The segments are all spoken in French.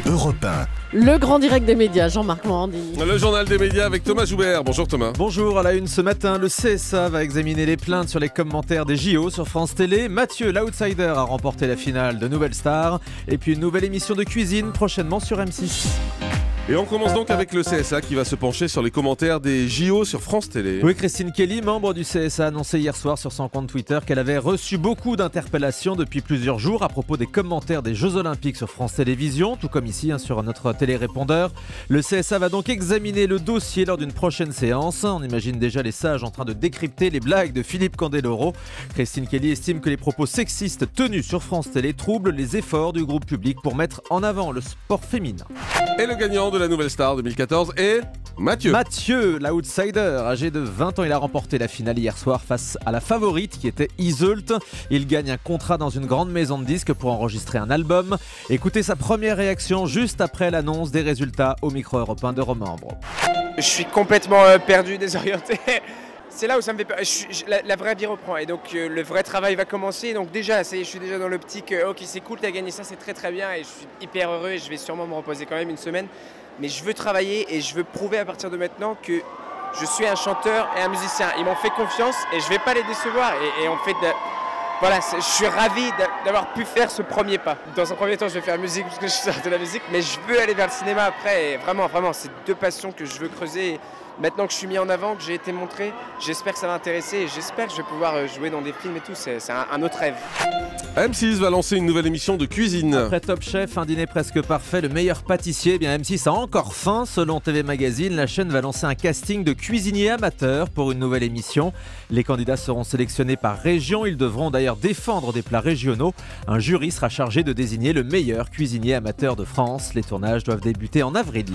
Europe 1. Le grand direct des médias, Jean-Marc Morandini. Le journal des médias avec Thomas Joubert. Bonjour Thomas. Bonjour, à la une ce matin, le CSA va examiner les plaintes sur les commentaires des JO sur France Télé. Mathieu, l'outsider, a remporté la finale de Nouvelle Star. Et puis une nouvelle émission de cuisine prochainement sur M6. Et on commence donc avec le CSA qui va se pencher sur les commentaires des JO sur France Télé. Oui, Christine Kelly, membre du CSA, a annoncé hier soir sur son compte Twitter qu'elle avait reçu beaucoup d'interpellations depuis plusieurs jours à propos des commentaires des Jeux Olympiques sur France Télévisions, tout comme ici sur notre télérépondeur. Le CSA va donc examiner le dossier lors d'une prochaine séance. On imagine déjà les sages en train de décrypter les blagues de Philippe Candeloro. Christine Kelly estime que les propos sexistes tenus sur France Télé troublent les efforts du groupe public pour mettre en avant le sport féminin. Et le gagnant de la Nouvelle Star 2014 est Mathieu. Mathieu, l'outsider, âgé de 20 ans, il a remporté la finale hier soir face à la favorite qui était Iseult. Il gagne un contrat dans une grande maison de disques pour enregistrer un album. Écoutez sa première réaction juste après l'annonce des résultats au micro européen de Romembre. Je suis complètement perdu, désorienté. C'est là où ça me fait peur. La vraie vie reprend et donc le vrai travail va commencer. Donc déjà, ça y est, je suis déjà dans l'optique. Ok, c'est cool, t'as gagné ça, c'est très très bien et je suis hyper heureux et je vais sûrement me reposer quand même une semaine. Mais je veux travailler et je veux prouver à partir de maintenant que je suis un chanteur et un musicien. Ils m'ont fait confiance et je vais pas les décevoir. Et en fait, voilà, je suis ravi d'avoir pu faire ce premier pas. Dans un premier temps, je vais faire musique parce que je sors de la musique, mais je veux aller vers le cinéma après. Et vraiment, c'est deux passions que je veux creuser. Maintenant que je suis mis en avant, que j'ai été montré, j'espère que ça va intéresser et j'espère que je vais pouvoir jouer dans des films et tout. C'est un autre rêve. M6 va lancer une nouvelle émission de cuisine. Après Top Chef, un dîner presque parfait, le meilleur pâtissier, bien M6 a encore faim. Selon TV Magazine, la chaîne va lancer un casting de cuisiniers amateurs pour une nouvelle émission. Les candidats seront sélectionnés par région. Ils devront d'ailleurs défendre des plats régionaux. Un jury sera chargé de désigner le meilleur cuisinier amateur de France. Les tournages doivent débuter en avril.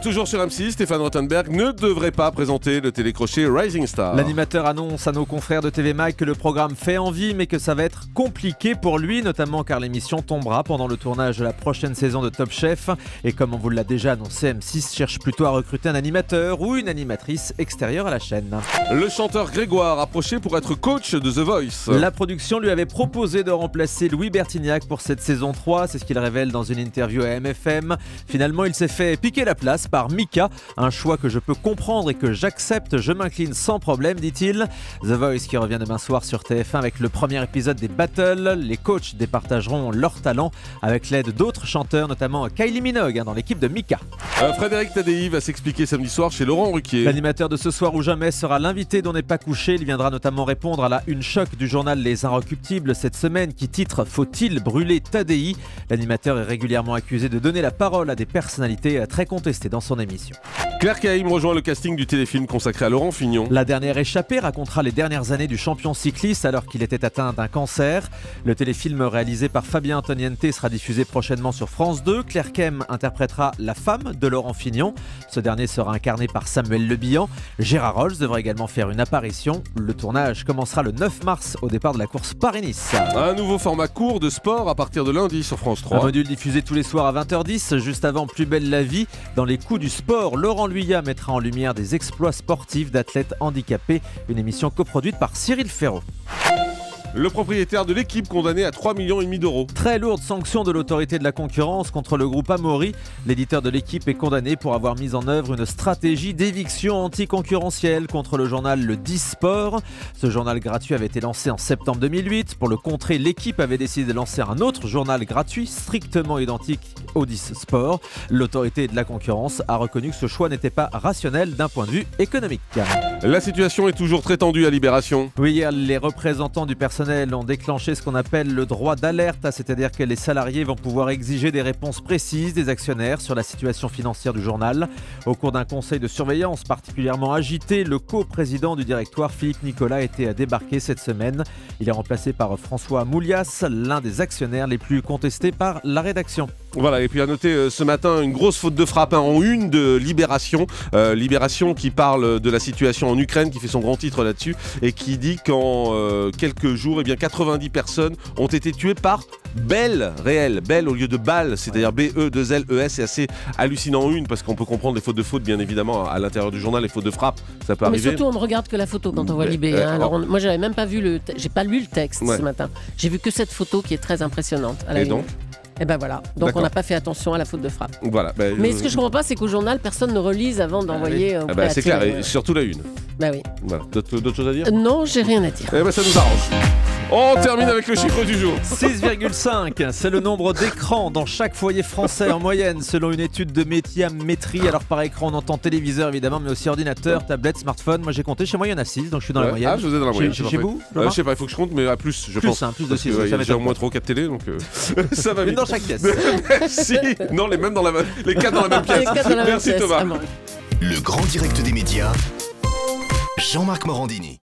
Toujours sur M6, Stéphane Rothenberg ne devrait pas présenter le télécrochet Rising Star. L'animateur annonce à nos confrères de TV Mag que le programme fait envie, mais que ça va être compliqué pour lui, notamment car l'émission tombera pendant le tournage de la prochaine saison de Top Chef. Et comme on vous l'a déjà annoncé, M6 cherche plutôt à recruter un animateur ou une animatrice extérieure à la chaîne. Le chanteur Grégoire approché pour être coach de The Voice. La production lui avait proposé de remplacer Louis Bertignac pour cette saison 3, c'est ce qu'il révèle dans une interview à MFM. Finalement, il s'est fait piquer la place par Mika, un choix que je peux comprendre et que j'accepte, je m'incline sans problème, dit-il. The Voice qui revient demain soir sur TF1 avec le premier épisode des Battles. Les coachs départageront leur talent avec l'aide d'autres chanteurs, notamment Kylie Minogue dans l'équipe de Mika. Frédéric Tadei va s'expliquer samedi soir chez Laurent Ruquier. L'animateur de Ce Soir ou Jamais sera l'invité dont n'est pas couché. Il viendra notamment répondre à la une choc du journal Les Inrecuptibles cette semaine qui titre « Faut-il brûler Tadei ?» L'animateur est régulièrement accusé de donner la parole à des personnalités très contestées dans son émission. Claire Caïm rejoint le casting du téléfilm consacré à Laurent Fignon. La dernière échappée racontera les dernières années du champion cycliste alors qu'il était atteint d'un cancer. Le téléfilm réalisé par Fabien Antoniente sera diffusé prochainement sur France 2. Claire Caïm interprétera la femme de Laurent Fignon. Ce dernier sera incarné par Samuel Le Bihan. Gérard Rolls devrait également faire une apparition. Le tournage commencera le 9 mars au départ de la course Paris-Nice. Un nouveau format court de sport à partir de lundi sur France 3. Un module diffusé tous les soirs à 20h10, juste avant Plus belle la vie. Dans les coups du sport, Laurent Luyat mettra en lumière des exploits sportifs d'athlètes handicapés. Une émission coproduite par Cyril Ferraud. Le propriétaire de l'équipe condamné à 3,5 millions d'euros. Très lourde sanction de l'autorité de la concurrence contre le groupe Amaury. L'éditeur de l'équipe est condamné pour avoir mis en œuvre une stratégie d'éviction anticoncurrentielle contre le journal Le 10 Sport. Ce journal gratuit avait été lancé en septembre 2008. Pour le contrer, l'équipe avait décidé de lancer un autre journal gratuit strictement identique au 10 Sport. L'autorité de la concurrence a reconnu que ce choix n'était pas rationnel d'un point de vue économique. La situation est toujours très tendue à Libération. Oui, hier, les représentants du personnel ont déclenché ce qu'on appelle le droit d'alerte, c'est-à-dire que les salariés vont pouvoir exiger des réponses précises des actionnaires sur la situation financière du journal. Au cours d'un conseil de surveillance particulièrement agité, le co-président du directoire, Philippe Nicolas, a été débarqué cette semaine. Il est remplacé par François Moulias, l'un des actionnaires les plus contestés par la rédaction. Voilà, et puis à noter ce matin une grosse faute de frappe en une de Libération. Libération qui parle de la situation en Ukraine, qui fait son grand titre là-dessus et qui dit qu'en quelques jours, 90 personnes ont été tuées par Bell réel. Bell au lieu de balle, c'est-à-dire B-E-2-L-E-S. C'est assez hallucinant en une parce qu'on peut comprendre les fautes de faute, bien évidemment, à l'intérieur du journal, les fautes de frappe, ça peut Mais arriver. surtout, on ne regarde que la photo quand on voit Libé. Moi, j'avais même pas vu j'ai pas lu le texte ce matin. J'ai vu que cette photo qui est très impressionnante. À la et une. donc Et ben voilà. Donc D'accord. on n'a pas fait attention à la faute de frappe. Voilà. Mais ce que je comprends pas, c'est qu'au journal, personne ne relise avant d'envoyer. Ah bah, c'est clair, et surtout la une. Bah oui. Voilà. D'autres choses à dire? Non, j'ai rien à dire. Eh ben ça nous arrange. On termine avec le chiffre du jour. 6,5, c'est le nombre d'écrans dans chaque foyer français en moyenne, selon une étude de Médiamétrie. Alors par écran, on entend téléviseur évidemment, mais aussi ordinateur, tablette, smartphone. Moi j'ai compté, chez moi il y en a 6, donc je suis dans la moyenne. Ah, je vous ai dans la moyenne. Chez vous Je sais pas, il faut que je compte, mais à plus, je pense. Plus de Parce 6, que, ça il y a déjà m'étonne au moins pas. 3 ou 4 télés, donc ça va Une vite. dans chaque pièce. Merci. Non, même dans les 4 dans la même pièce. Les quatre dans la même Merci pièce. Thomas. Ah bon. Le grand direct des médias, Jean-Marc Morandini.